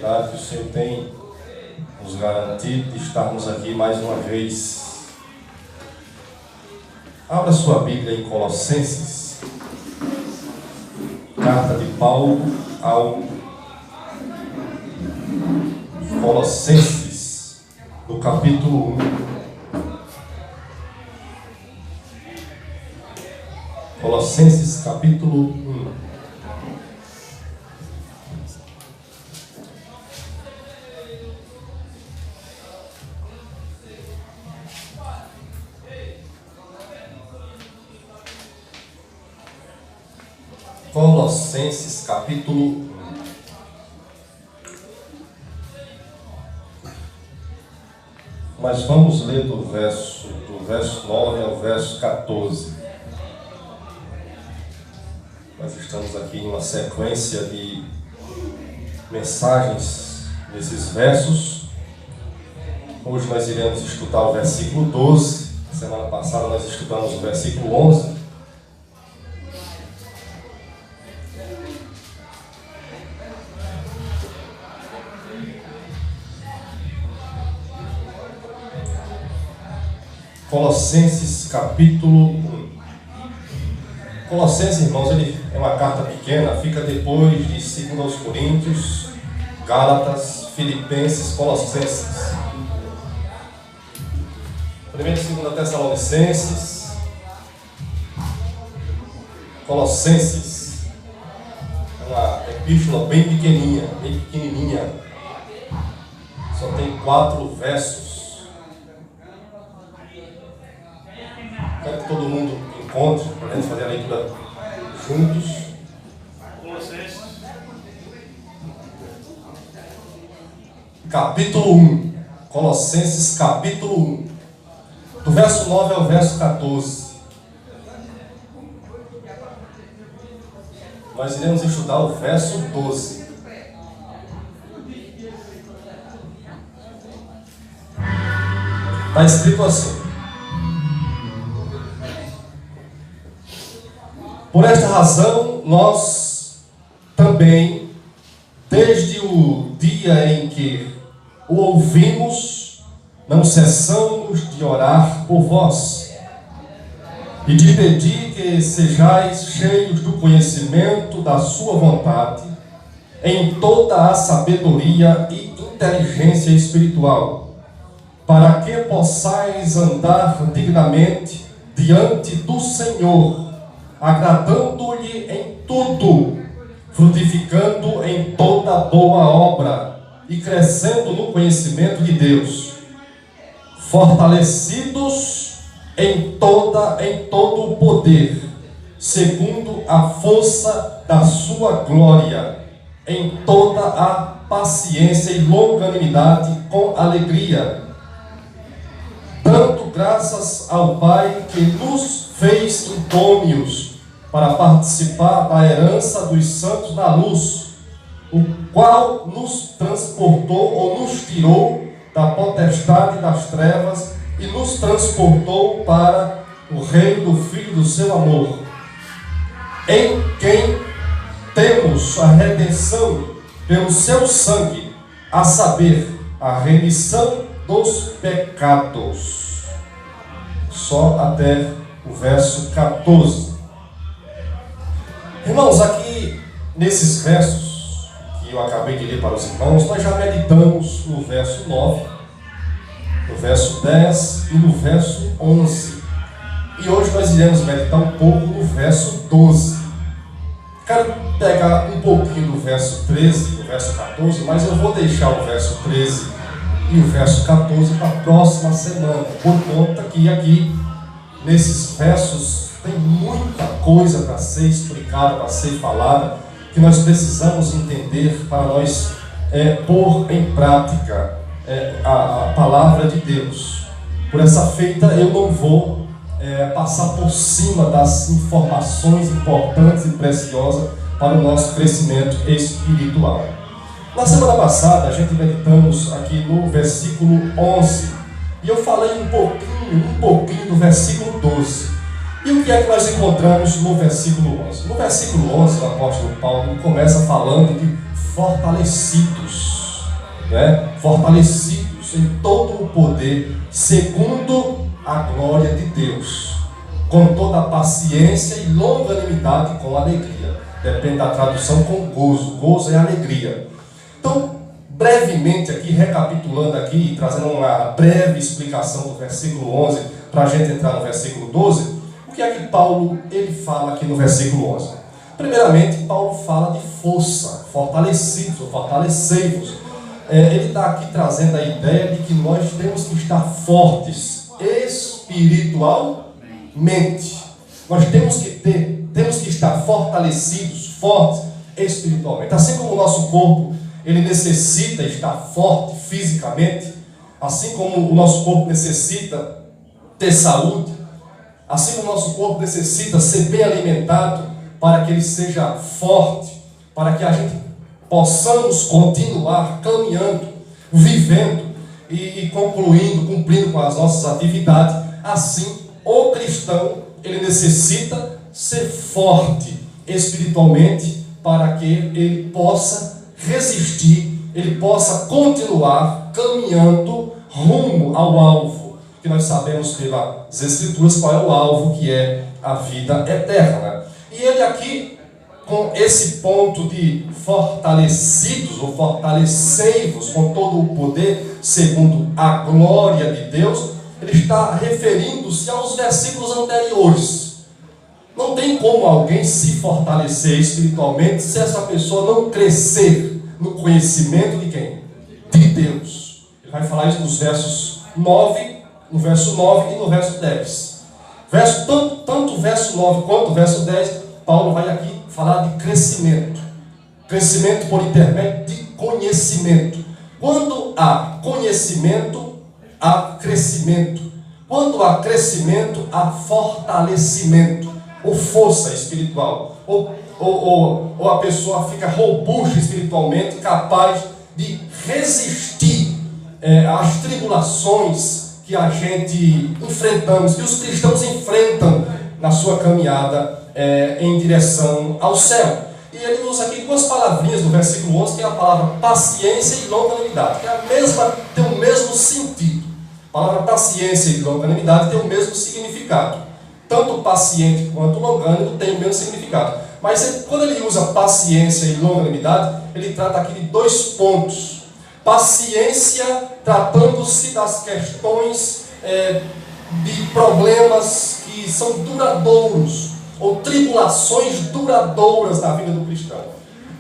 oportunidade que o Senhor tem nos garantido de estarmos aqui mais uma vez. Abra sua Bíblia em Colossenses, carta de Paulo ao Colossenses, no capítulo 1. Colossenses, capítulo 1. Colossenses, capítulo 1. Mas vamos ler do verso 9 ao verso 14. Nós estamos aqui em uma sequência de mensagens nesses versos. Hoje nós iremos estudar o versículo 12. Semana passada nós estudamos o versículo 11. Colossenses, capítulo 1. Colossenses, irmãos, ele é uma carta pequena, fica depois de 2 aos Coríntios, Gálatas, Filipenses, Colossenses. 1 e 2 Tessalonicenses, Colossenses. É uma epístola bem pequenininha. Só tem 4 versos. Quero que todo mundo encontre, para a gente fazer a leitura juntos. Capítulo 1. Colossenses, capítulo 1. Do verso 9 ao verso 14. Nós iremos estudar o verso 12. Está escrito assim: por esta razão, nós também, desde o dia em que o ouvimos, não cessamos de orar por vós e de pedir que sejais cheios do conhecimento da sua vontade, em toda a sabedoria e inteligência espiritual, para que possais andar dignamente diante do Senhor, agradando-lhe em tudo, frutificando em toda boa obra e crescendo no conhecimento de Deus, fortalecidos em todo o poder, segundo a força da sua glória, em toda a paciência e longanimidade com alegria, dando graças ao Pai que nos fez idôneos para participar da herança dos santos na luz, o qual nos transportou ou nos tirou da potestade das trevas e nos transportou para o reino do Filho do seu amor, em quem temos a redenção pelo seu sangue, a saber, a remissão dos pecados. Só até o verso 14. Irmãos, aqui nesses versos que eu acabei de ler para os irmãos, nós já meditamos no verso 9, no verso 10 e no verso 11. E hoje nós iremos meditar um pouco no verso 12. Quero pegar um pouquinho do verso 13 e do verso 14, mas eu vou deixar o verso 13 e o verso 14 para a próxima semana, por conta que aqui nesses versos tem muita coisa para ser explicada, para ser falada, que nós precisamos entender para nós pôr em prática a palavra de Deus. Por essa feita eu não vou passar por cima das informações importantes e preciosas para o nosso crescimento espiritual. Na semana passada a gente meditamos aqui no versículo 11 e eu falei um pouquinho do versículo 12. E o que é que nós encontramos no versículo 11? No versículo 11, o apóstolo Paulo começa falando de fortalecidos. né? Fortalecidos em todo o poder, segundo a glória de Deus, com toda a paciência e longanimidade com alegria. Depende da tradução, com gozo. Gozo é alegria. Então, brevemente aqui, recapitulando aqui e trazendo uma breve explicação do versículo 11, para a gente entrar no versículo 12, o que é que Paulo ele fala aqui no versículo 11? Primeiramente, Paulo fala de força, fortalecidos ou fortalecei-vos. Ele está aqui trazendo a ideia de que nós temos que estar fortes espiritualmente. Nós temos que estar fortalecidos, fortes espiritualmente. Assim como o nosso corpo ele necessita estar forte fisicamente, assim como o nosso corpo necessita ter saúde, assim como o nosso corpo necessita ser bem alimentado para que ele seja forte, para que a gente possamos continuar caminhando, vivendo e cumprindo com as nossas atividades. Assim, o cristão ele necessita ser forte espiritualmente para que ele possa resistir, ele possa continuar caminhando rumo ao alvo, que nós sabemos pelas Escrituras qual é o alvo, que é a vida eterna. E ele aqui, com esse ponto de fortalecidos ou fortalecei-vos com todo o poder, segundo a glória de Deus, ele está referindo-se aos versículos anteriores. Não tem como alguém se fortalecer espiritualmente se essa pessoa não crescer no conhecimento de quem? De Deus. Ele vai falar isso nos versos 9, no verso 9 e no verso 10. Tanto o verso 9 quanto o verso 10, Paulo vai aqui falar de crescimento. Crescimento por intermédio de conhecimento. Quando há conhecimento, há crescimento. Quando há crescimento, há fortalecimento, ou força espiritual, ou a pessoa fica robusta espiritualmente, capaz de resistir às tribulações que a gente enfrentamos, que os cristãos enfrentam na sua caminhada em direção ao céu. E ele usa aqui duas palavrinhas no versículo 11, que é a palavra paciência e longanimidade, que tem o mesmo sentido. A palavra paciência e longanimidade tem o mesmo significado. Tanto paciente quanto longânimo tem o mesmo significado. Mas quando ele usa paciência e longanimidade, ele trata aqui de dois pontos. Paciência, tratando-se das questões de problemas que são duradouros, ou tribulações duradouras na vida do cristão.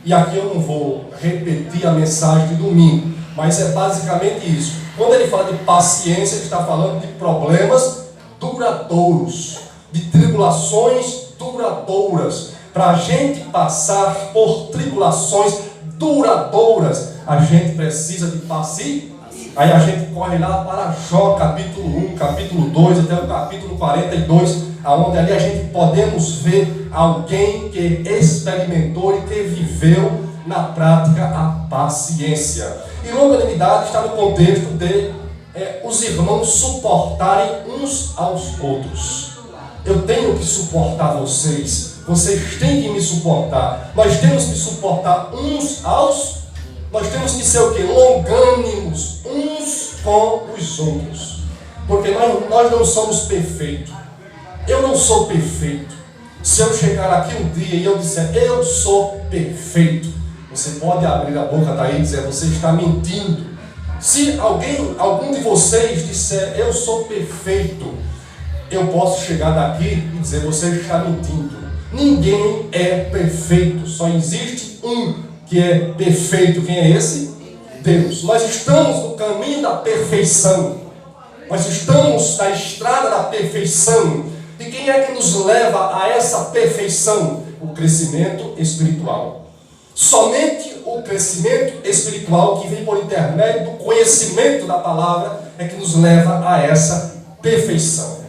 E aqui eu não vou repetir a mensagem de domingo, mas é basicamente isso. Quando ele fala de paciência, ele está falando de problemas duradouros, de tribulações duradouras. Para a gente passar por tribulações duradouras, a gente precisa de paciência. Aí a gente corre lá para Jó, capítulo 1, capítulo 2, até o capítulo 42, onde ali a gente podemos ver alguém que experimentou e que viveu na prática a paciência. E longanimidade está no contexto de os irmãos suportarem uns aos outros. Eu tenho que suportar vocês, vocês têm que me suportar, nós temos que suportar uns aos. Nós temos que ser o quê? Longânimos uns com os outros. Porque nós não somos perfeitos. Eu não sou perfeito. Se eu chegar aqui um dia e eu disser, eu sou perfeito, você pode abrir a boca daí e dizer, você está mentindo. Se algum de vocês disser, eu sou perfeito, eu posso chegar daqui e dizer, você está mentindo. Ninguém é perfeito. Só existe um que é perfeito. Quem é esse? Deus. Nós estamos no caminho da perfeição. Nós estamos na estrada da perfeição. E quem é que nos leva a essa perfeição? O crescimento espiritual. Somente o crescimento espiritual que vem por intermédio do conhecimento da palavra é que nos leva a essa perfeição.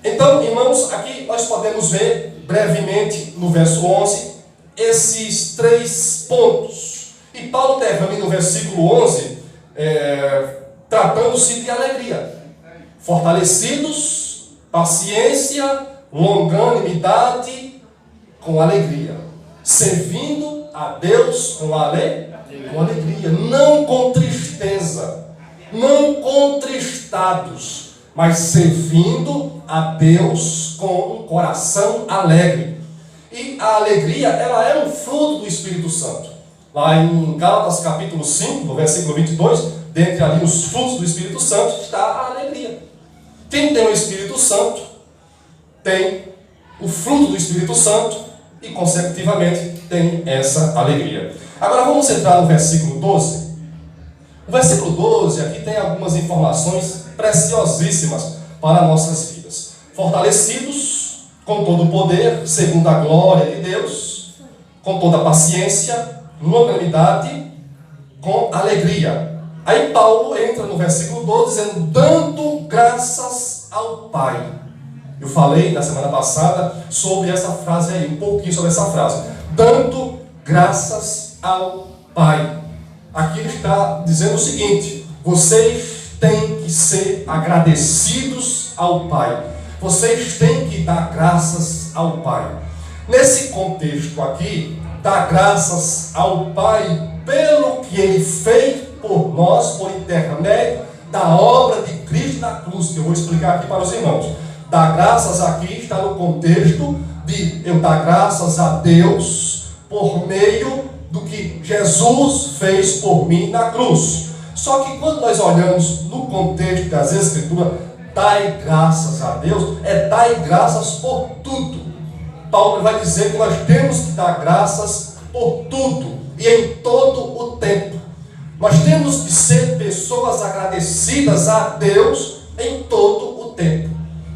Então, irmãos, aqui nós podemos ver brevemente no verso 11 esses três pontos. E Paulo termina no versículo 11 tratando-se de alegria. Fortalecidos, paciência, longanimidade com alegria. Servindo a Deus com alegria. Com alegria, não com tristeza, não contristados, mas servindo a Deus com um coração alegre. E a alegria, ela é um fruto do Espírito Santo. Lá em Gálatas capítulo 5, no versículo 22, dentre ali os frutos do Espírito Santo, está a alegria. Quem tem o Espírito Santo, tem o fruto do Espírito Santo e, consecutivamente, tem essa alegria. Agora vamos entrar no versículo 12. O versículo 12 aqui tem algumas informações preciosíssimas para nossas vidas. Fortalecidos com todo o poder, segundo a glória de Deus, com toda a paciência, longanimidade, com alegria. Aí Paulo entra no versículo 12 dizendo, dando graças ao Pai. Eu falei na semana passada sobre essa frase aí, um pouquinho sobre essa frase. Dando graças ao Pai. Aqui ele está dizendo o seguinte, vocês têm que ser agradecidos ao Pai. Vocês têm que dar graças ao Pai. Nesse contexto aqui, dar graças ao Pai pelo que Ele fez por nós, por intermédio da obra de Cristo na cruz, que eu vou explicar aqui para os irmãos. Dar graças aqui está no contexto de eu dar graças a Deus por meio do que Jesus fez por mim na cruz. Só que quando nós olhamos no contexto das Escrituras, dai graças a Deus, é dai graças por tudo. Paulo vai dizer que nós temos que dar graças por tudo e em todo o tempo. Nós temos que ser pessoas agradecidas a Deus em todo o tempo.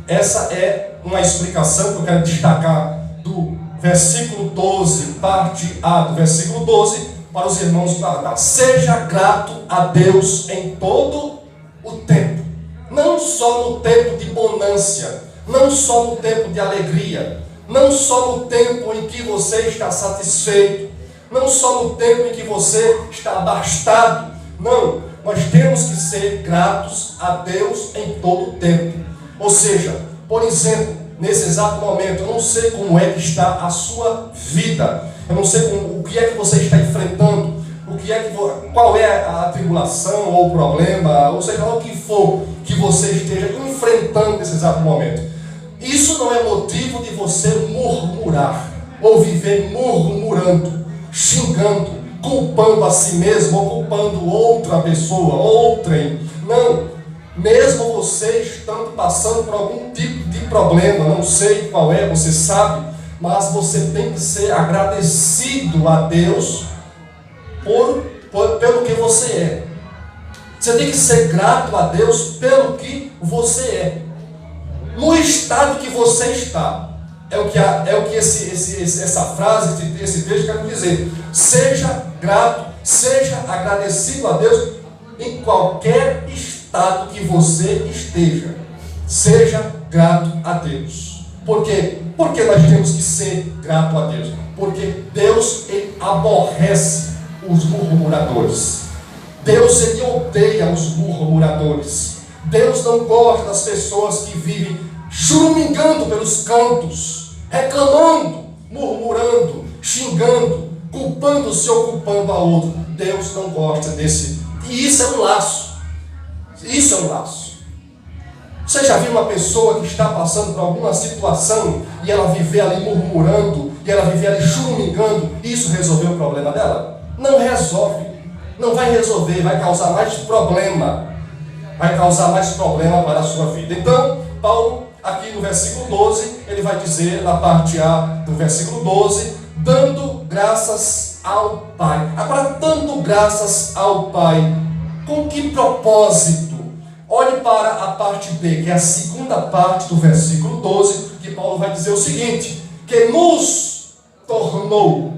Essa é uma explicação que eu quero destacar do versículo 12, parte A do versículo 12, para os irmãos guardar. Seja grato a Deus em todo o tempo. Não só no tempo de bonância, não só no tempo de alegria, não só no tempo em que você está satisfeito, não só no tempo em que você está abastado. Não, nós temos que ser gratos a Deus em todo o tempo. Ou seja, por exemplo, nesse exato momento, eu não sei como é que está a sua vida, eu não sei o que é que você está enfrentando, qual é a tribulação ou o problema, ou seja, o que for que você esteja enfrentando nesse exato momento. Isso não é motivo de você murmurar, ou viver murmurando, xingando, culpando a si mesmo, ou culpando outra pessoa, outrem. Não, mesmo você estando passando por algum tipo de problema, não sei qual é, você sabe, mas você tem que ser agradecido a Deus pelo que você é. Você tem que ser grato a Deus pelo que você é. No estado que você está. É o que essa frase, esse texto quer dizer. Seja grato, seja agradecido a Deus em qualquer estado que você esteja. Seja grato a Deus. Por quê? Porque nós temos que ser grato a Deus. Porque Deus, Ele aborrece os murmuradores. Deus, Ele odeia os murmuradores. Deus não gosta das pessoas que vivem churumingando pelos cantos, reclamando, murmurando, xingando, culpando-se ou culpando a outro. Deus não gosta desse. E isso é um laço. Isso é um laço. Você já viu uma pessoa que está passando por alguma situação e ela viver ali murmurando, e ela viver ali churumingando, isso resolveu o problema dela? Não resolve. Não vai resolver, vai causar mais problema. Vai causar mais problema para a sua vida. Então, Paulo, aqui no versículo 12, ele vai dizer, na parte A do versículo 12, dando graças ao Pai. Agora, dando graças ao Pai, com que propósito? Olhe para a parte B, que é a segunda parte do versículo 12, que Paulo vai dizer o seguinte, que nos tornou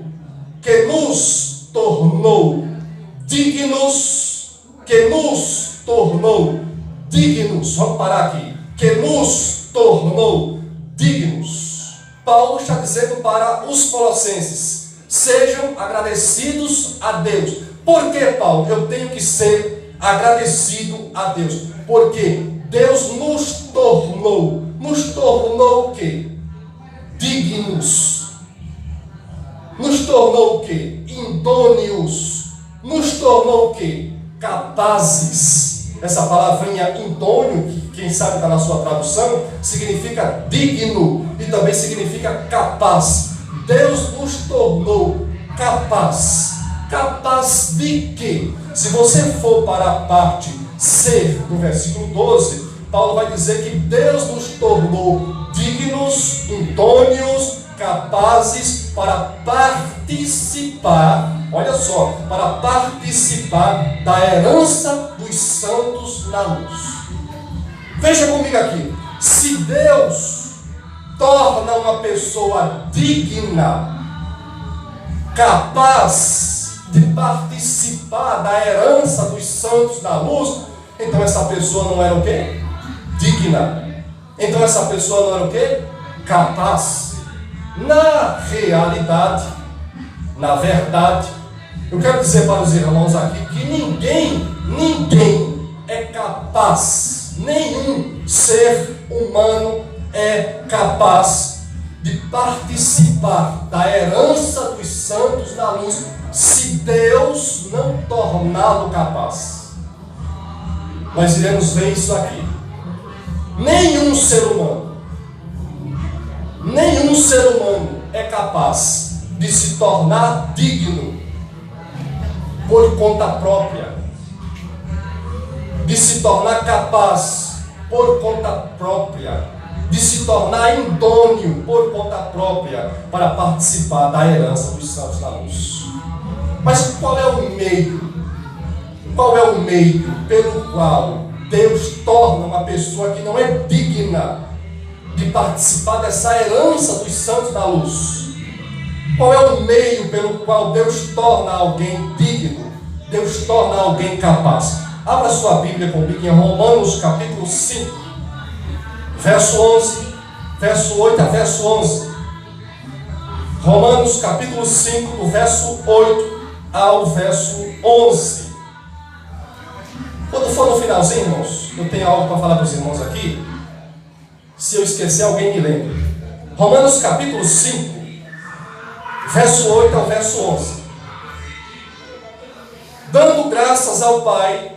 dignos, vamos parar aqui, que nos tornou dignos. Paulo está dizendo para os colossenses, sejam agradecidos a Deus. Por que, Paulo? Eu tenho que ser agradecido a Deus, porque Deus nos tornou o quê? Dignos. Nos tornou o quê? Idôneos. Nos capazes. Essa palavrinha idôneo, que quem sabe está na sua tradução, significa digno e também significa capaz. Deus nos tornou capaz. Capaz de quê? Se você for para a parte ser, do versículo 12, Paulo vai dizer que Deus nos tornou dignos, idôneos, capazes para participar, olha só, para participar da herança dos santos na luz. Veja comigo aqui, se Deus torna uma pessoa digna, capaz de participar da herança dos santos na luz, então essa pessoa não era o quê? Digna. Então essa pessoa não era o quê? Capaz. Na realidade, na verdade, eu quero dizer para os irmãos aqui que ninguém é capaz, nenhum ser humano é capaz de participar da herança dos santos na luz, se Deus não torná-lo capaz. Nós iremos ver isso aqui. Nenhum ser humano é capaz de se tornar digno por conta própria, de se tornar capaz por conta própria, de se tornar idôneo por conta própria para participar da herança dos santos na luz. Mas qual é o meio? Qual é o meio pelo qual Deus torna uma pessoa que não é digna de participar dessa herança dos santos na luz? Qual é o meio pelo qual Deus torna alguém digno? Deus torna alguém capaz. Abra sua Bíblia comigo em Romanos capítulo 5, verso 11, verso 8 a verso 11. Romanos capítulo 5, do verso 8 ao verso 11. Quando for no finalzinho, irmãos, eu tenho algo para falar para os irmãos aqui. Se eu esquecer, alguém me lembra. Romanos capítulo 5, verso 8 ao verso 11. Dando graças ao Pai,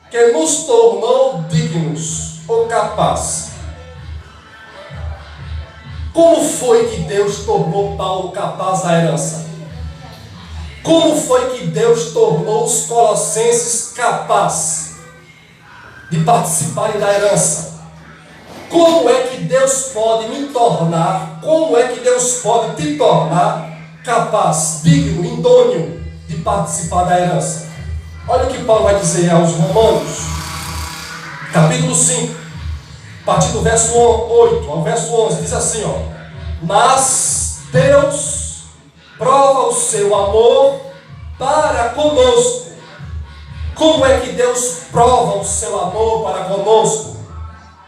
que nos tornou dignos ou capazes. Como foi que Deus tornou Paulo capaz da herança? Como foi que Deus tornou os colossenses capazes de participarem da herança? Como é que Deus pode me tornar, como é que Deus pode te tornar capaz, digno, idôneo de participar da herança? Olha o que Paulo vai dizer aos Romanos, capítulo 5, a partir do verso 8 ao verso 11, diz assim, ó: mas Deus prova o seu amor para conosco. Como é que Deus prova o seu amor para conosco?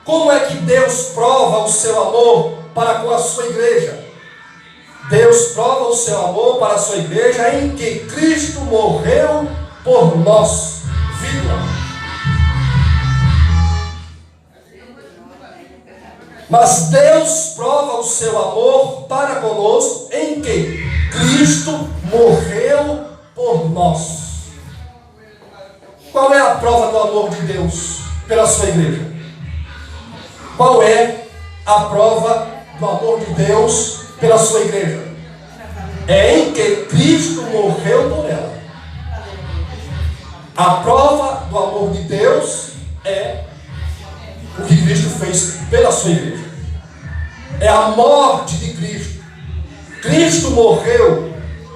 Como é que Deus prova o seu amor para com a sua igreja? Deus prova o seu amor para a sua igreja em que Cristo morreu por nós. Vírgula. Mas Deus prova o seu amor para conosco em que Cristo morreu por nós. Qual é a prova do amor de Deus pela sua igreja? Qual é a prova do amor de Deus pela sua igreja? É em que Cristo morreu por ela. A prova do amor de Deus é o que Cristo fez pela sua igreja. É a morte de Cristo. Cristo morreu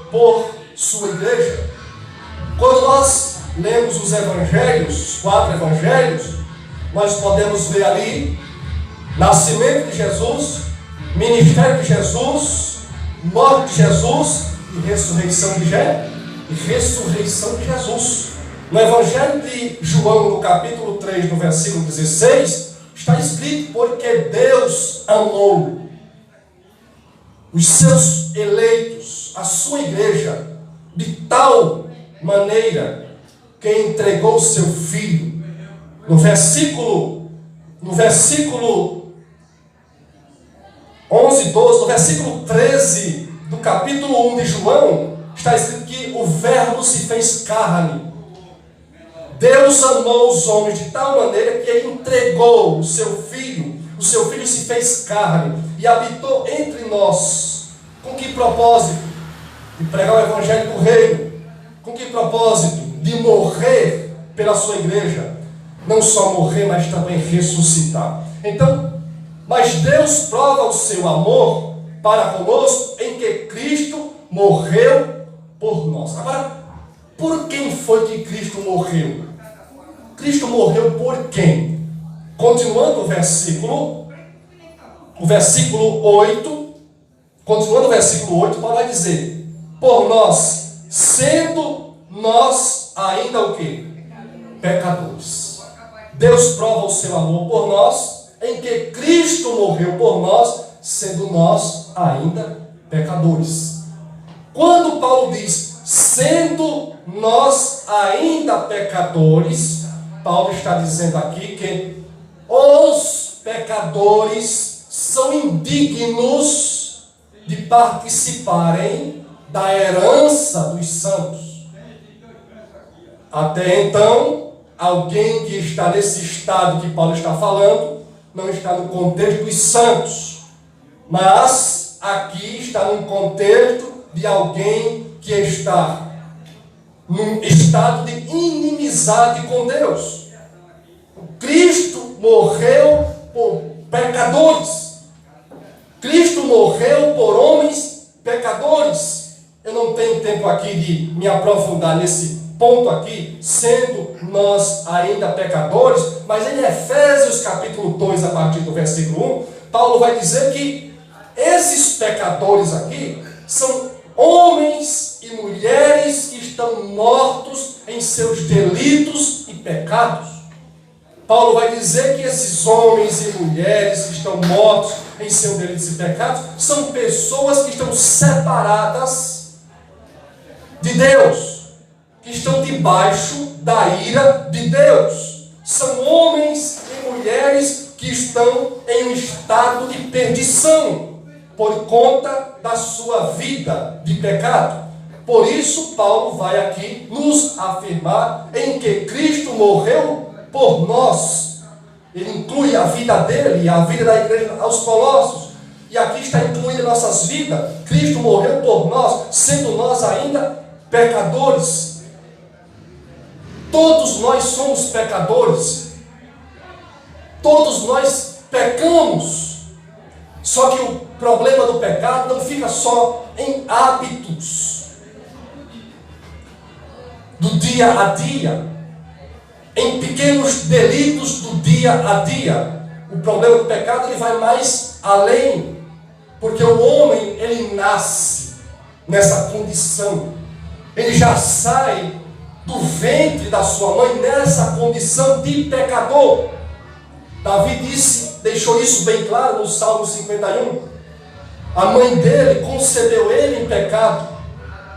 por sua igreja. Quando nós lemos os evangelhos, os 4 evangelhos, nós podemos ver ali nascimento de Jesus, ministério de Jesus, morte de Jesus e ressurreição de Jesus. No Evangelho de João, no capítulo 3, no versículo 16, está escrito: porque Deus amou os seus eleitos, a sua igreja, de tal maneira que entregou o seu Filho. No versículo 11, 12, no versículo 13 do capítulo 1 de João, está escrito que o Verbo se fez carne. Deus amou os homens de tal maneira que Ele entregou o seu Filho se fez carne e habitou entre nós. Com que propósito? De pregar o Evangelho do Reino. Com que propósito? De morrer pela sua igreja. Não só morrer, mas também ressuscitar. Então, mas Deus prova o seu amor para conosco em que Cristo morreu por nós. Agora, por quem foi que Cristo morreu? Cristo morreu por quem? Continuando o versículo 8, continuando o versículo 8, Paulo vai dizer: por nós, sendo nós ainda o quê? Pecadores. Deus prova o seu amor por nós, em que Cristo morreu por nós, sendo nós ainda pecadores. Quando Paulo diz, sendo nós ainda pecadores, Paulo está dizendo aqui que os pecadores são indignos de participarem da herança dos santos. Até então, alguém que está nesse estado que Paulo está falando, não está no contexto dos santos, mas aqui está no contexto de alguém que está num estado de inimizade com Deus. Cristo morreu por pecadores. Cristo morreu por homens pecadores. Eu não tenho tempo aqui de me aprofundar nesse ponto aqui, sendo nós ainda pecadores, mas em Efésios capítulo 2, a partir do versículo 1, Paulo vai dizer que esses pecadores aqui são homens e mulheres que estão mortos em seus delitos e pecados. Paulo vai dizer que esses homens e mulheres que estão mortos em seus delitos e pecados são pessoas que estão separadas de Deus, que estão debaixo da ira de Deus. São homens e mulheres que estão em um estado de perdição por conta da sua vida de pecado. Por isso, Paulo vai aqui nos afirmar em que Cristo morreu por nós. Ele inclui a vida dele e a vida da igreja aos Colossos. E aqui está incluída nossas vidas. Cristo morreu por nós, sendo nós ainda pecadores. Todos nós somos pecadores. Todos nós pecamos. Só que o problema do pecado não fica só em hábitos do dia a dia, em pequenos delitos do dia a dia. O problema do pecado ele vai mais além, porque o homem ele nasce nessa condição, ele já sai do ventre da sua mãe nessa condição de pecador. Davi deixou isso bem claro no Salmo 51. A mãe dele concebeu ele em pecado,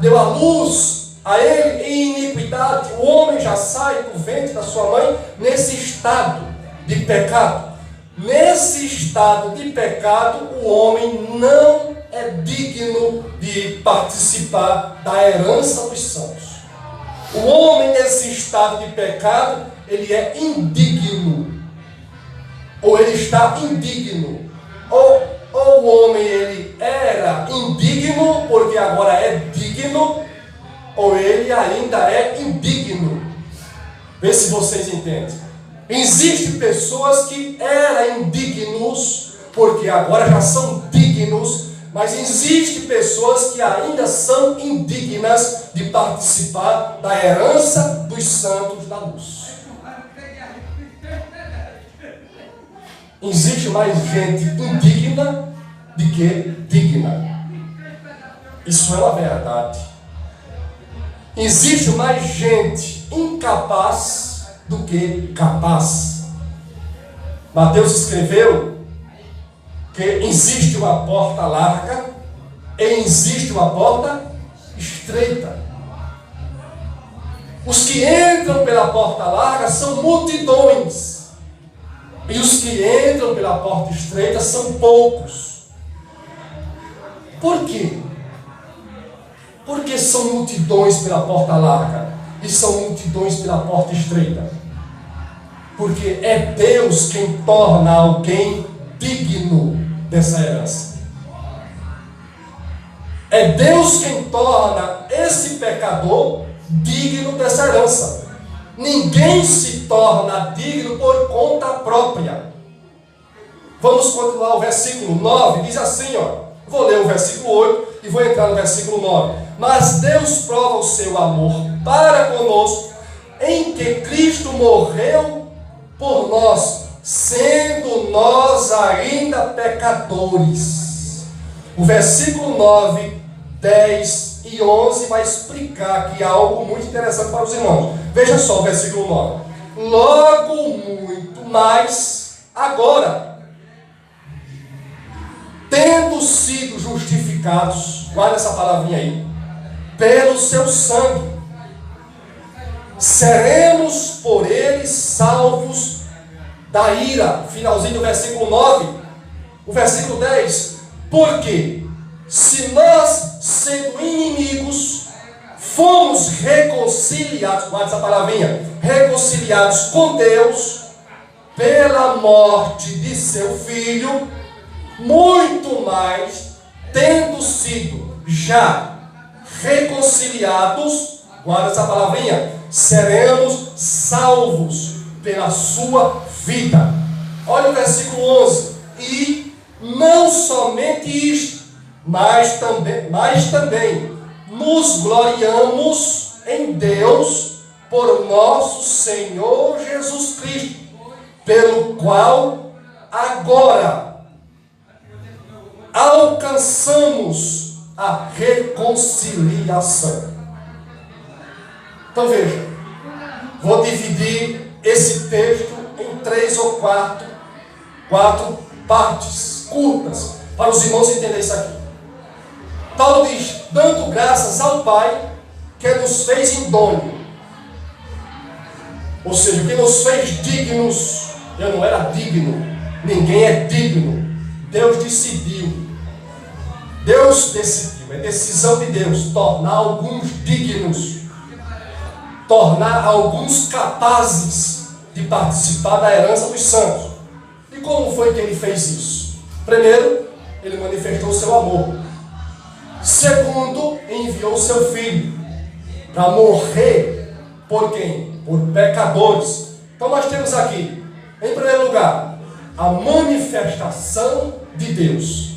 deu a luz a ele em iniquidade. O homem já sai do ventre da sua mãe nesse estado de pecado. Nesse estado de pecado, o homem não é digno de participar da herança dos santos. O homem nesse estado de pecado, ele é indigno, ou ele está indigno, ou o homem ele era indigno porque agora é digno, ou ele ainda é indigno. Vê se vocês entendem. Existem pessoas que eram indignos porque agora já são dignos, mas existem pessoas que ainda são indignas de participar da herança dos santos da luz. Existe mais gente indigna do que digna. Isso é uma verdade. Existe mais gente incapaz do que capaz. Mateus escreveu que existe uma porta larga e existe uma porta estreita. Os que entram pela porta larga são multidões, e os que entram pela porta estreita são poucos. Por quê? Porque são multidões pela porta larga. e são multidões pela porta estreita. Porque é Deus quem torna alguém digno dessa herança. É Deus quem torna esse pecador digno dessa herança. Ninguém se torna digno por conta própria. Vamos continuar o versículo 9, diz assim, vou ler o versículo 8 e vou entrar no versículo 9. Mas Deus prova o seu amor para conosco, em que Cristo morreu por nós, sendo nós ainda pecadores. O versículo 9, 10 e 11 vai explicar aqui algo muito interessante para os irmãos. Veja só o versículo 9. Logo muito mais agora, tendo sido justificados, guarda essa palavrinha aí, pelo seu sangue, seremos por ele salvos da ira. Finalzinho do versículo 9, o versículo 10. Porque se nós, sendo inimigos, fomos reconciliados, guarda essa palavrinha, reconciliados com Deus pela morte de seu Filho, muito mais, tendo sido já reconciliados, guarda essa palavrinha, seremos salvos pela sua vida. Olha o versículo 11. E não somente isto, mas também nos gloriamos em Deus por nosso Senhor Jesus Cristo, pelo qual agora alcançamos a reconciliação. Então veja, vou dividir esse texto em 3 ou 4 partes curtas, para os irmãos entenderem isso aqui. Paulo diz, dando graças ao Pai, que nos fez idôneo. Ou seja, que nos fez dignos. Eu não era digno, ninguém é digno. Deus decidiu. Deus decidiu, é decisão de Deus, tornar alguns dignos, tornar alguns capazes de participar da herança dos santos. E como foi que ele fez isso? Primeiro, ele manifestou o seu amor. Segundo, enviou o seu Filho para morrer por quem? Por pecadores. Então nós temos aqui, em primeiro lugar, a manifestação de Deus.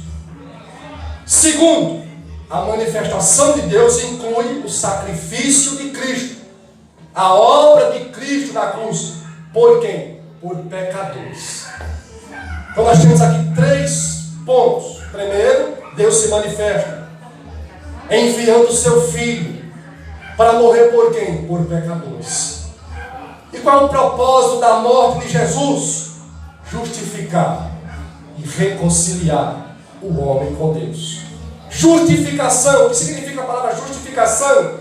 Segundo, a manifestação de Deus inclui o sacrifício de Cristo, a obra de Cristo na cruz. Por quem? Por pecadores. Então nós temos aqui 3 pontos. Primeiro, Deus se manifesta enviando o seu Filho para morrer por quem? Por pecadores. E qual é o propósito da morte de Jesus? Justificar e reconciliar o homem com Deus. Justificação. O que significa a palavra justificação?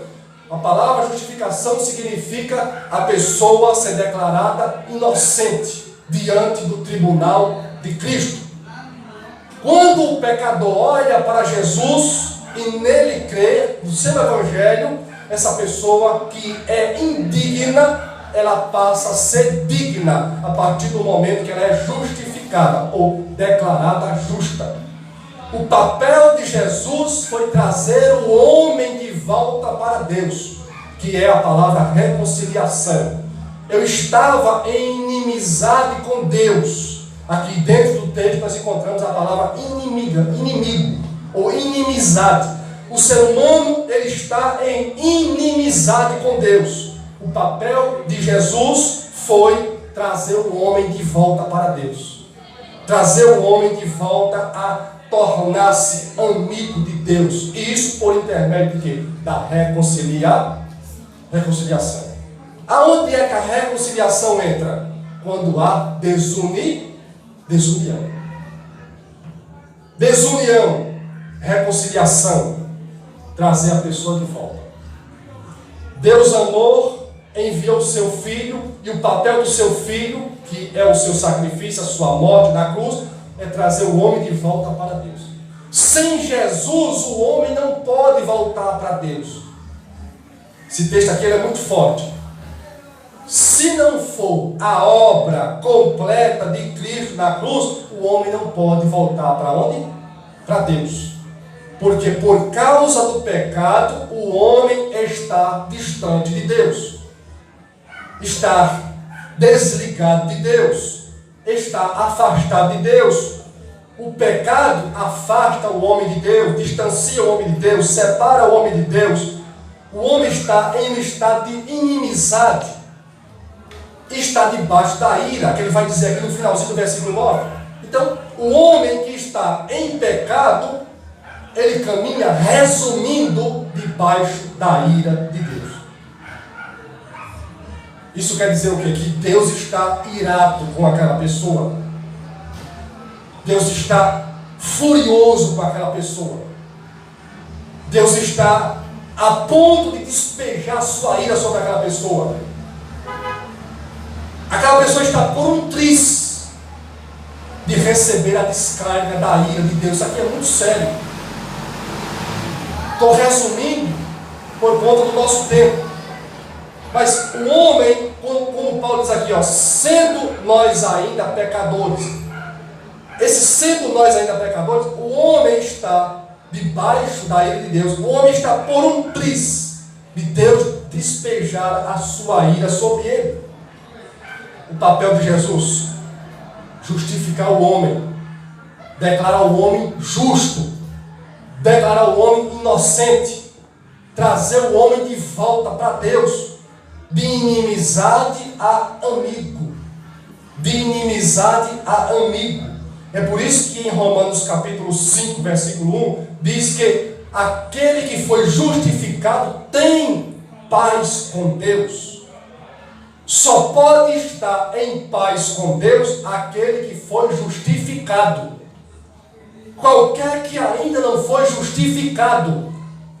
A palavra justificação significa a pessoa ser declarada inocente diante do tribunal de Cristo. Quando o pecador olha para Jesus e nele crê, no seu evangelho, essa pessoa que é indigna, ela passa a ser digna a partir do momento que ela é justificada ou declarada justa. O papel de Jesus foi trazer o homem de volta para Deus, que é a palavra reconciliação. Eu estava em inimizade com Deus. Aqui dentro do texto nós encontramos a palavra inimigo ou inimizade. O ser humano, ele está em inimizade com Deus. O papel de Jesus foi trazer o homem de volta para Deus. Trazer o homem de volta a tornar-se amigo de Deus. E isso por intermédio de quê? Da reconciliação. Aonde é que a reconciliação entra? Quando há desunião. Desunião, reconciliação, trazer a pessoa de volta. Deus amor, enviou o seu Filho, e o papel do seu Filho, que é o seu sacrifício, a sua morte na cruz, é trazer o homem de volta para Deus. Sem Jesus, o homem não pode voltar para Deus. Esse texto aqui é muito forte. Se não for a obra completa de Cristo na cruz, o homem não pode voltar para onde? Para Deus. Porque por causa do pecado, o homem está distante de Deus. Está desligado de Deus. Está afastado de Deus. O pecado afasta o homem de Deus, distancia o homem de Deus, separa o homem de Deus. O homem está em um estado de inimizade, está debaixo da ira, que ele vai dizer aqui no finalzinho do versículo 9. Então, o homem que está em pecado, ele caminha, resumindo, debaixo da ira de Deus. Isso quer dizer o quê? Que Deus está irado com aquela pessoa. Deus está furioso com aquela pessoa. Deus está a ponto de despejar sua ira sobre aquela pessoa. Aquela pessoa está por um triz de receber a descarga da ira de Deus. Isso aqui é muito sério. Estou resumindo por conta do nosso tempo. Mas o homem, como Paulo diz aqui, sendo nós ainda pecadores, esse sendo nós ainda pecadores, o homem está debaixo da ira de Deus. O homem está por um triz de Deus despejar a sua ira sobre ele. O papel de Jesus: justificar o homem, declarar o homem justo, declarar o homem inocente, trazer o homem de volta para Deus, de inimizade a amigo, de inimizade a amigo. É por isso que em Romanos capítulo 5, versículo 1, diz que aquele que foi justificado tem paz com Deus. Só pode estar em paz com Deus aquele que foi justificado. Qualquer que ainda não foi justificado,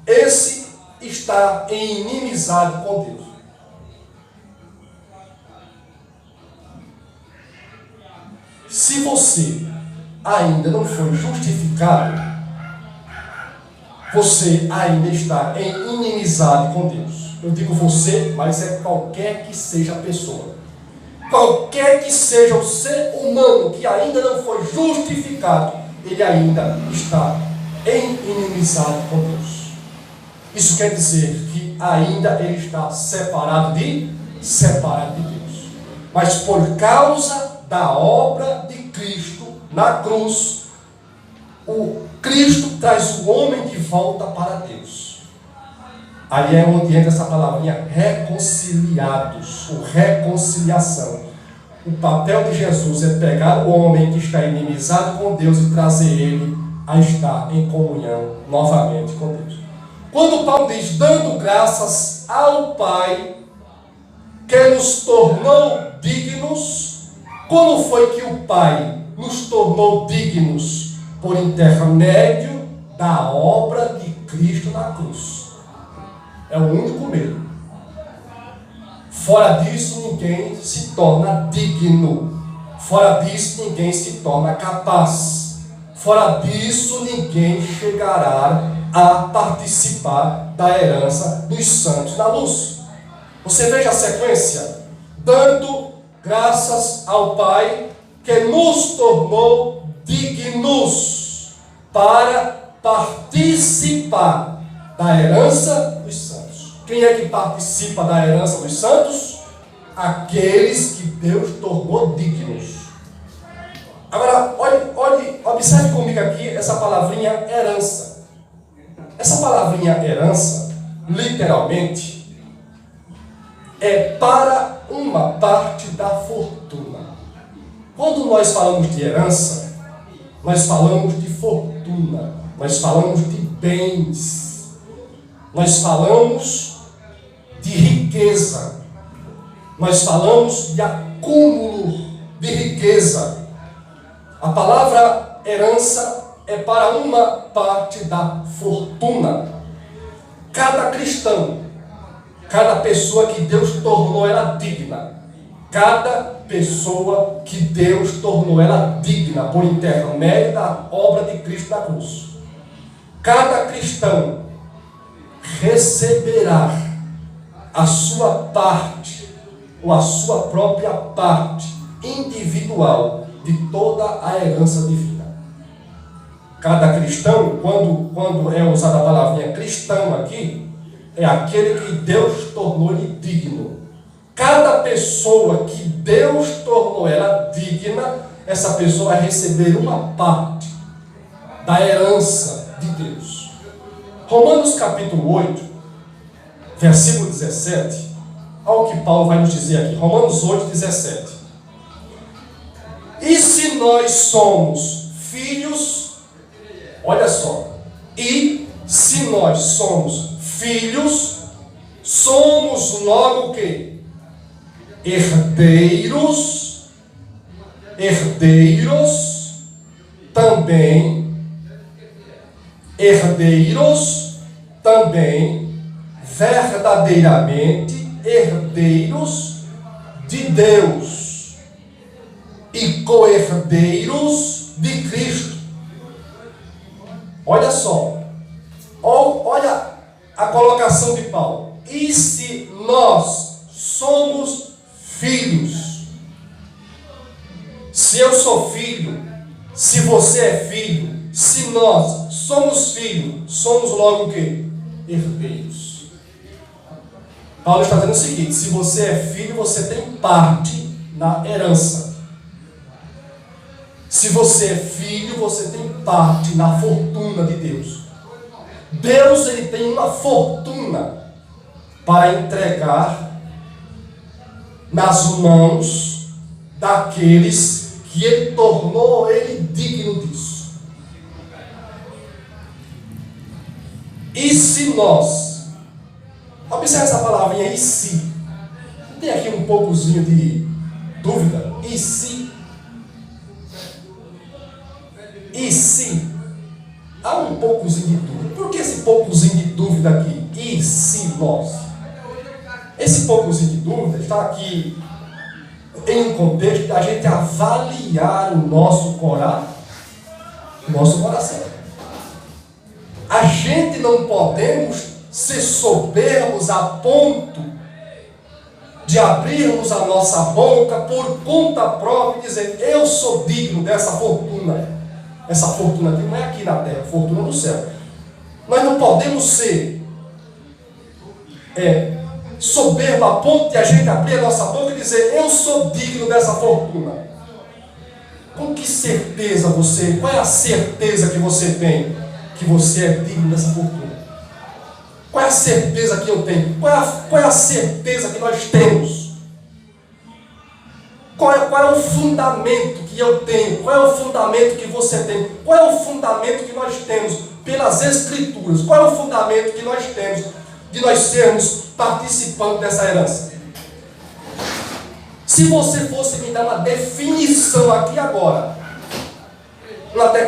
esse está em inimizade com Deus. Se você ainda não foi justificado, você ainda está em inimizade com Deus. Eu digo você, mas é qualquer que seja a pessoa. Qualquer que seja o ser humano que ainda não foi justificado, ele ainda está em inimizade com Deus. Isso quer dizer que ainda ele está separado de Deus. Mas por causa da obra de Cristo na cruz, o Cristo traz o homem de volta para Deus. Aí é onde entra essa palavrinha reconciliados, ou reconciliação. O papel de Jesus é pegar o homem que está inimizado com Deus e trazer ele a estar em comunhão novamente com Deus. Quando Paulo diz, dando graças ao Pai, que nos tornou dignos, como foi que o Pai nos tornou dignos? Por intermédio da obra de Cristo na cruz. É o único meio. Fora disso, ninguém se torna digno. Fora disso, ninguém se torna capaz. Fora disso, ninguém chegará a participar da herança dos santos na luz. Você veja a sequência. Dando graças ao Pai, que nos tornou dignos para participar da herança dos santos. Quem é que participa da herança dos santos? Aqueles que Deus tornou dignos. Agora, observe comigo aqui essa palavrinha herança. Essa palavrinha herança, literalmente, é para uma parte da fortuna. Quando nós falamos de herança, nós falamos de fortuna, nós falamos de bens, nós falamos de riqueza, nós falamos de acúmulo de riqueza. A palavra herança é para uma parte da fortuna. Cada cristão, cada pessoa que Deus tornou ela digna, cada pessoa que Deus tornou ela digna por intermédio da obra de Cristo na cruz, cada cristão receberá a sua parte, ou a sua própria parte individual de toda a herança divina. Cada cristão, quando é usada a palavrinha cristão aqui, é aquele que Deus tornou ele digno. Cada pessoa que Deus tornou ela digna, essa pessoa vai receber uma parte da herança de Deus. Romanos capítulo 8, versículo 17, olha o que Paulo vai nos dizer aqui. Romanos 8, 17. E se nós somos filhos, olha só, e se nós somos filhos, somos logo o quê? Herdeiros também, verdadeiramente herdeiros de Deus e co-herdeiros de Cristo. Olha só, olha a colocação de Paulo. E se nós somos filhos, se eu sou filho, se você é filho, se nós somos filhos, somos logo o quê? Herdeiros. Paulo está dizendo o seguinte: se você é filho, você tem parte na herança. Se você é filho, você tem parte na fortuna de Deus. Deus, ele tem uma fortuna para entregar nas mãos daqueles que ele tornou ele digno disso. E se nós, observe essa palavrinha, e se, tem aqui um poucozinho de dúvida, e se, há um poucozinho de dúvida. Por que esse poucozinho de dúvida aqui? E se nós? Esse poucozinho de dúvida está aqui em um contexto da gente avaliar o nosso coração. A gente não podemos ser soberbos a ponto de abrirmos a nossa boca por conta própria e dizer: eu sou digno dessa fortuna. Essa fortuna aqui não é aqui na terra, fortuna no céu. Nós não podemos ser soberbo a ponto de a gente abrir a nossa boca e dizer: eu sou digno dessa fortuna. Com que certeza você, qual é a certeza que você tem que você é digno dessa fortuna? Qual é a certeza que eu tenho? Qual é a certeza que nós temos? Qual é o fundamento que eu tenho? Qual é o fundamento que você tem? Qual é o fundamento que nós temos pelas Escrituras? Qual é o fundamento que nós temos de nós sermos participantes dessa herança? Se você fosse me dar uma definição aqui agora,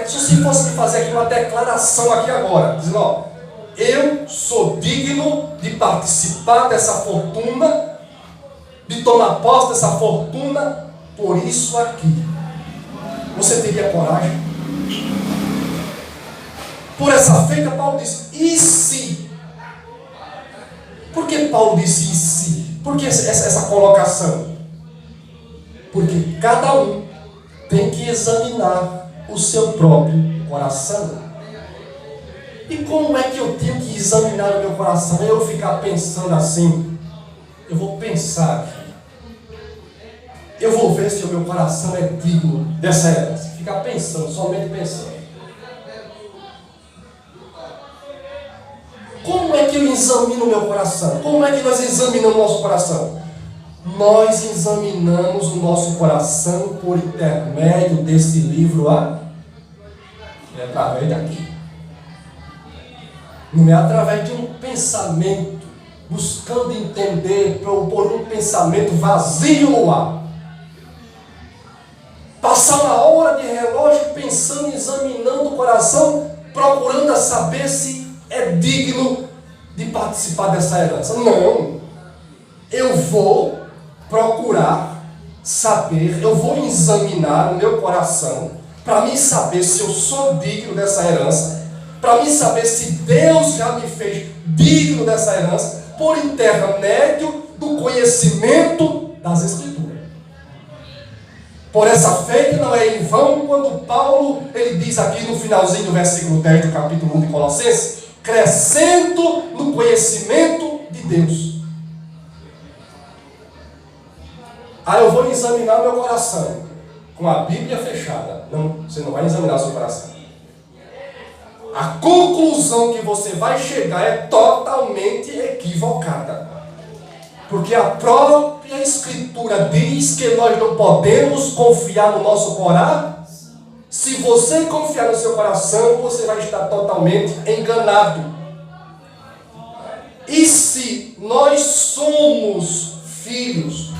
se você fosse me fazer aqui uma declaração aqui agora, dizendo: ó, eu sou digno de participar dessa fortuna, de tomar posse dessa fortuna, por isso aqui, você teria coragem? Por essa feita, Paulo disse: e se? Por que Paulo disse e se? Por que essa colocação? Porque cada um tem que examinar o seu próprio coração. E como é que eu tenho que examinar o meu coração? Eu ficar pensando assim, eu vou pensar aqui, eu vou ver se o meu coração é digno dessa herança. Ficar pensando, somente pensando. Como é que eu examino o meu coração? Como é que nós examinamos o nosso coração? Nós examinamos o nosso coração por intermédio desse livro é através daqui. Não é através de um pensamento, buscando entender, por um pensamento vazio no ar. Passar uma hora de relógio pensando, examinando o coração, procurando saber se é digno de participar dessa herança. Não. Eu vou procurar saber, eu vou examinar o meu coração para mim saber se eu sou digno dessa herança, para mim saber se Deus já me fez digno dessa herança, por intermédio do conhecimento das Escrituras. Por essa fé que não é em vão, quando Paulo, ele diz aqui no finalzinho do versículo 10 do capítulo 1 de Colossenses, crescendo no conhecimento de Deus. Aí eu vou examinar meu coração com a Bíblia fechada. Não, você não vai examinar seu coração. A conclusão que você vai chegar é totalmente equivocada. Porque a própria Escritura diz que nós não podemos confiar no nosso coração. Se você confiar no seu coração, você vai estar totalmente enganado. E se nós somos filhos,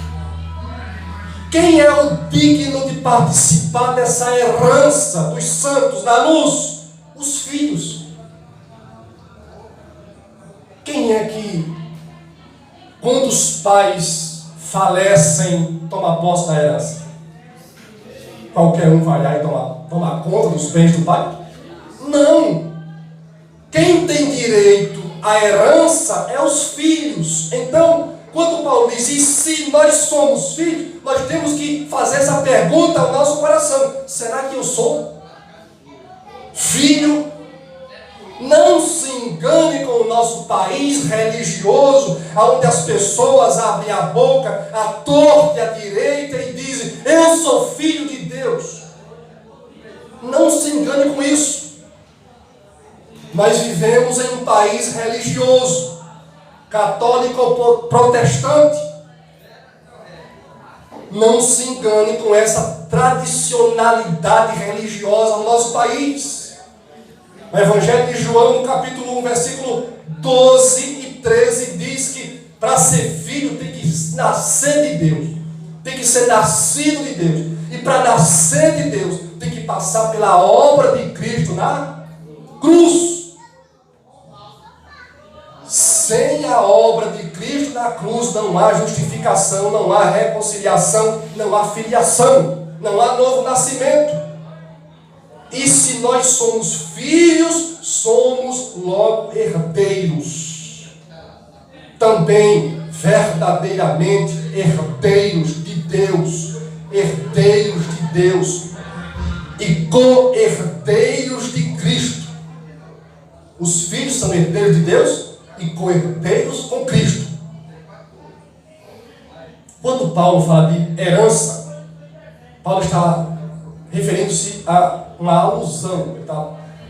quem é o digno de participar dessa herança dos santos na luz? Os filhos. Quem é que, quando os pais falecem, toma posse da herança? Qualquer um vai lá e toma conta dos bens do pai? Não. Quem tem direito à herança é os filhos. Então, quando Paulo diz, e se nós somos filhos, nós temos que fazer essa pergunta ao nosso coração. Será que eu sou filho? Não se engane com o nosso país religioso, onde as pessoas abrem a boca à torta e à direita e dizem, eu sou filho de Deus. Não se engane com isso. Nós vivemos em um país religioso, católico ou protestante. Não se engane com essa tradicionalidade religiosa no nosso país. O Evangelho de João, no capítulo 1, versículo 12 e 13, diz que para ser filho tem que nascer de Deus. Tem que ser nascido de Deus. E para nascer de Deus, tem que passar pela obra de Cristo na cruz. Sem a obra de Cristo na cruz, não há justificação, não há reconciliação, não há filiação, não há novo nascimento. E se nós somos filhos, somos logo herdeiros. Também verdadeiramente herdeiros de Deus. Herdeiros de Deus. E co-herdeiros de Cristo. Os filhos são herdeiros de Deus e co-herdeiros com Cristo. Quando Paulo fala de herança, Paulo está referindo-se a uma alusão.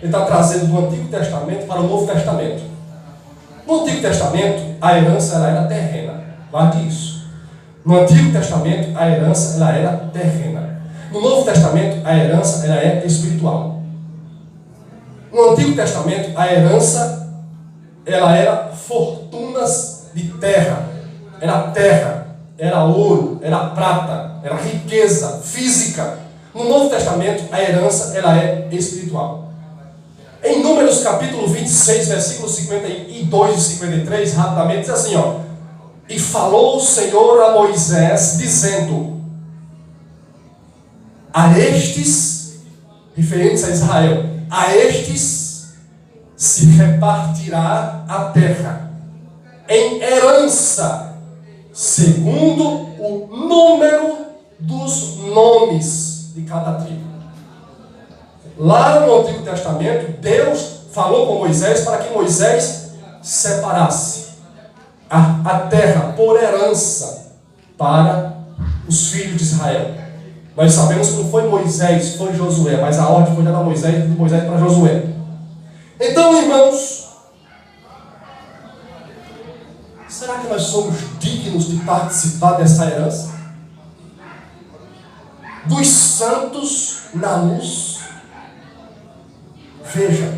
Ele está trazendo do Antigo Testamento para o Novo Testamento. No Antigo Testamento, a herança ela era terrena. Guarde isso. No Antigo Testamento, a herança ela era terrena. No Novo Testamento, a herança ela é espiritual. No Antigo Testamento, a herança ela era fortunas de terra. Era terra, era ouro, era prata, era riqueza física. No Novo Testamento, a herança ela é espiritual. Em Números capítulo 26, versículos 52 e 53, rapidamente, diz assim, ó. E falou o Senhor a Moisés, dizendo, a estes, referentes a Israel, a estes se repartirá a terra em herança, segundo o número dos nomes de cada tribo. Lá no Antigo Testamento, Deus falou com Moisés para que Moisés separasse a terra por herança para os filhos de Israel. Nós sabemos que não foi Moisés, foi Josué, mas a ordem foi dada a Moisés, de Moisés para Josué. Então, irmãos, será que nós somos dignos de participar dessa herança? Dos santos na luz. Veja,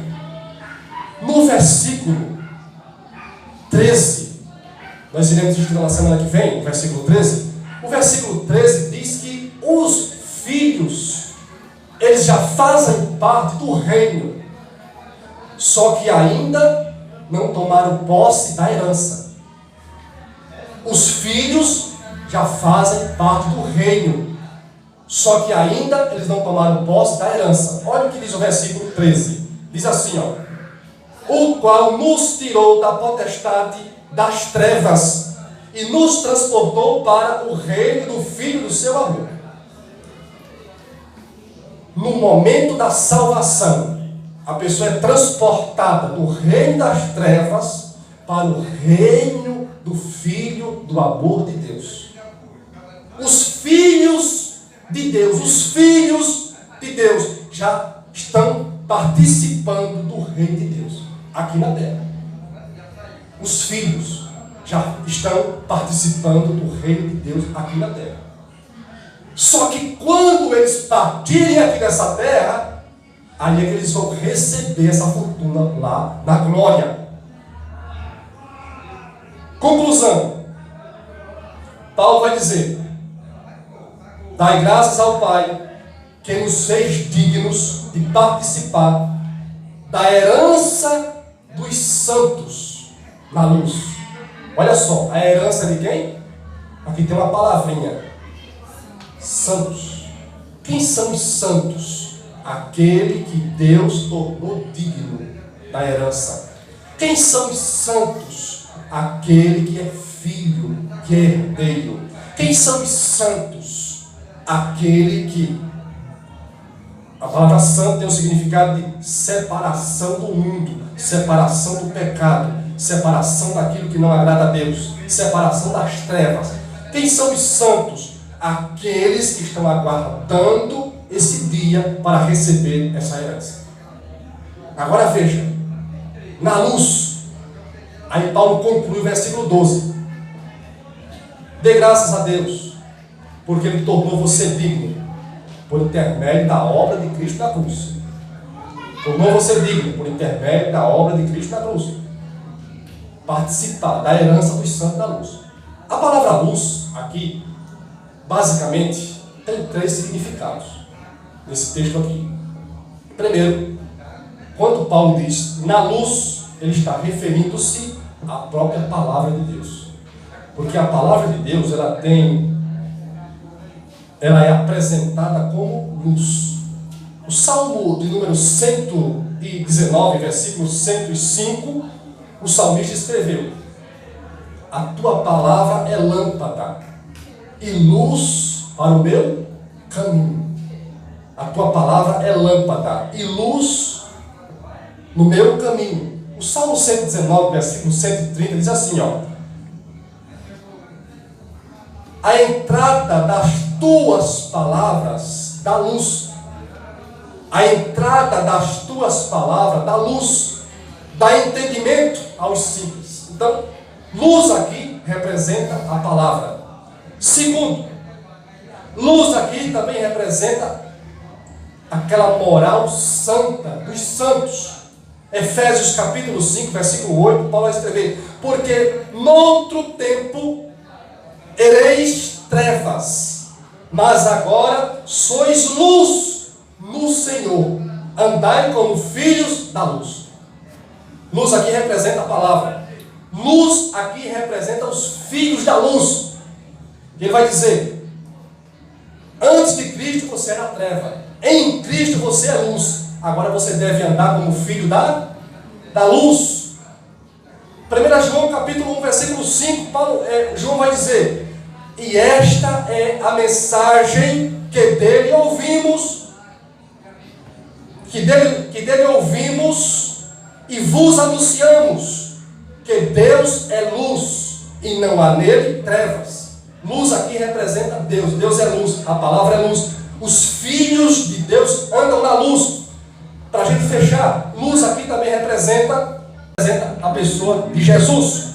no versículo 13, nós iremos estudar na semana que vem, o versículo 13. O versículo 13 diz que os filhos, eles já fazem parte do reino, só que ainda não tomaram posse da herança. Os filhos já fazem parte do reino, só que ainda eles não tomaram posse da herança. Olha o que diz o versículo 13. Diz assim, ó. O qual nos tirou da potestade das trevas e nos transportou para o reino do Filho do seu amor. No momento da salvação, a pessoa é transportada do reino das trevas para o reino do Filho do amor de Deus. Os filhos de Deus já estão participando do reino de Deus aqui na terra. Os filhos já estão participando do reino de Deus aqui na terra. Só que quando eles partirem aqui dessa terra, aí é que eles vão receber essa fortuna lá na glória. Conclusão. Paulo vai dizer: dai graças ao Pai, que nos fez dignos de participar da herança dos santos na luz. Olha só, a herança de quem? Aqui tem uma palavrinha: santos. Quem são os santos? Aquele que Deus tornou digno da herança. Quem são os santos? Aquele que é filho, que é herdeiro. Quem são os santos? Aquele que... A palavra santo tem o significado de separação do mundo, separação do pecado, separação daquilo que não agrada a Deus, separação das trevas. Quem são os santos? Aqueles que estão aguardando esse dia para receber essa herança. Agora veja, na luz, aí Paulo conclui o versículo 12. Dê graças a Deus, porque Ele tornou você digno, por intermédio da obra de Cristo na cruz. Tornou você digno, por intermédio da obra de Cristo na cruz. Participar da herança dos santos da luz. A palavra luz, aqui, basicamente, tem 3 significados nesse texto aqui. Primeiro, quando Paulo diz na luz, ele está referindo-se à própria palavra de Deus. Porque a palavra de Deus, ela é apresentada como luz. O Salmo de número 119, versículo 105, o salmista escreveu: a tua palavra é lâmpada e luz para o meu caminho. A tua palavra é lâmpada e luz no meu caminho. O Salmo 119, versículo 130 diz assim, ó: a entrada das tuas palavras dá luz. A entrada das tuas palavras dá luz, dá entendimento aos simples. Então, luz aqui representa a palavra. Segundo, luz aqui também representa aquela moral santa dos santos. Efésios capítulo 5, versículo 8, Paulo vai escrever: porque noutro tempo ereis trevas, mas agora sois luz no Senhor. Andai como filhos da luz. Luz aqui representa a palavra. Luz aqui representa os filhos da luz. Ele vai dizer: antes de Cristo você era treva, em Cristo você é luz. Agora você deve andar como filho da luz. 1 João capítulo 1, versículo 5, João vai dizer: e esta é a mensagem que dele ouvimos, que dele ouvimos e vos anunciamos, que Deus é luz e não há nele trevas. Luz aqui representa Deus. Deus é luz, a palavra é luz. Os filhos de Deus andam na luz. Para a gente fechar, luz aqui também representa a pessoa de Jesus.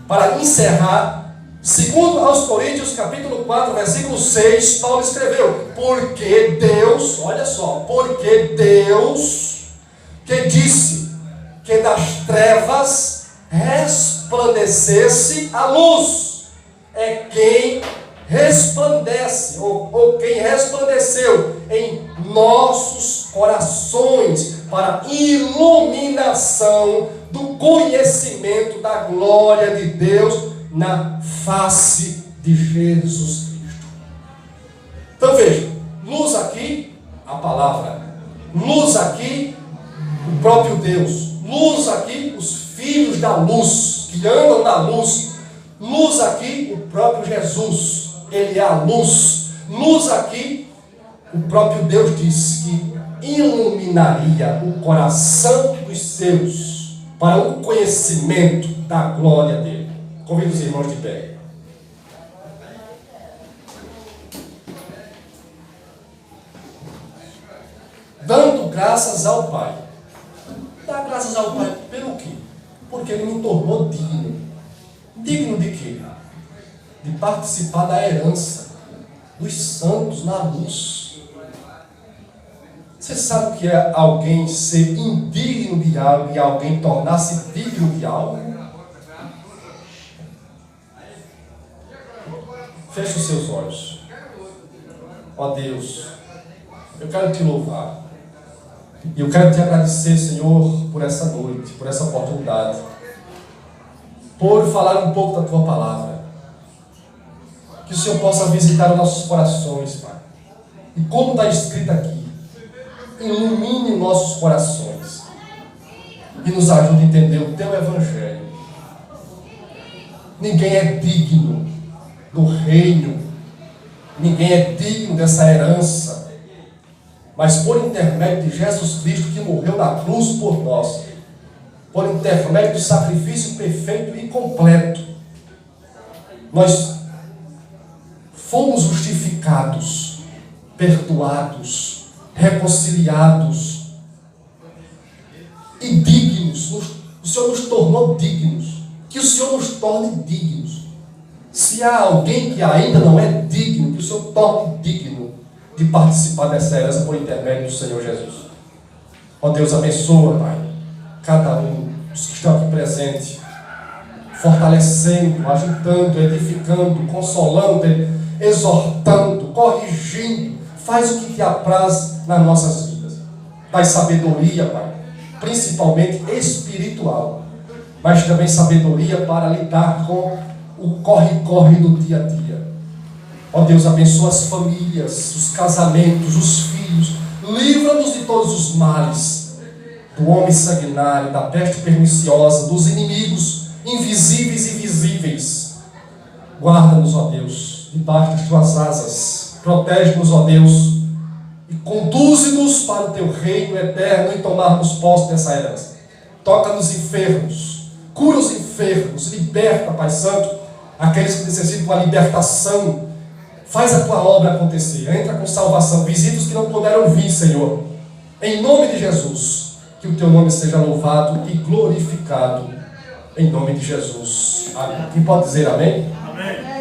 Para encerrar, segundo aos Coríntios capítulo 4, versículo 6, Paulo escreveu: porque Deus, olha só, porque Deus, que disse que das trevas resplandecesse a luz, é quem resplandece, ou quem resplandeceu em nossos corações para iluminação do conhecimento da glória de Deus na face de Jesus Cristo. Então veja, luz aqui, a palavra, luz aqui, o próprio Deus, luz aqui, os filhos da luz, que andam na luz. Luz aqui, o próprio Jesus, Ele é a luz. Luz aqui, o próprio Deus disse que iluminaria o coração dos seus para o conhecimento da glória dele. Convido os irmãos de pé. Dando graças ao Pai. Dá graças ao Pai pelo quê? Porque Ele me tornou digno. Digno de quê? De participar da herança dos santos na luz. Você sabe o que é alguém ser indigno de algo e alguém tornar-se digno de algo? Feche os seus olhos. Ó Deus, eu quero te louvar. E eu quero te agradecer, Senhor, por essa noite, por essa oportunidade. Por falar um pouco da tua palavra. Que o Senhor possa visitar os nossos corações, Pai. E como está escrito aqui, ilumine nossos corações. E nos ajude a entender o teu evangelho. Ninguém é digno do reino. Ninguém é digno dessa herança. Mas por intermédio de Jesus Cristo que morreu na cruz por nós, por intermédio do sacrifício perfeito e completo, nós fomos justificados, perdoados, reconciliados e dignos. O Senhor nos tornou dignos. Que o Senhor nos torne dignos. Se há alguém que ainda não é digno, que o Senhor torne digno de participar dessa herança por intermédio do Senhor Jesus. Ó Deus, abençoa, Pai, cada um dos que estão aqui presentes, fortalecendo, ajudando, edificando, consolando, exortando, corrigindo. Faz o que te apraz nas nossas vidas. Dai sabedoria, Pai, principalmente espiritual, mas também sabedoria para lidar com o corre-corre do dia a dia. Ó Deus, abençoa as famílias, os casamentos, os filhos. Livra-nos de todos os males, do homem sanguinário, da peste perniciosa, dos inimigos invisíveis e visíveis. Guarda-nos, ó Deus, debaixo das tuas asas. Protege-nos, ó Deus, e conduze-nos para o teu reino eterno e tomarmos posse dessa herança. Toca nos enfermos, cura os enfermos, liberta, Pai Santo, aqueles que necessitam de uma libertação. Faz a tua obra acontecer. Entra com salvação. Visita os que não puderam vir, Senhor. Em nome de Jesus. Que o teu nome seja louvado e glorificado. Em nome de Jesus. Amém. Quem pode dizer amém? Amém.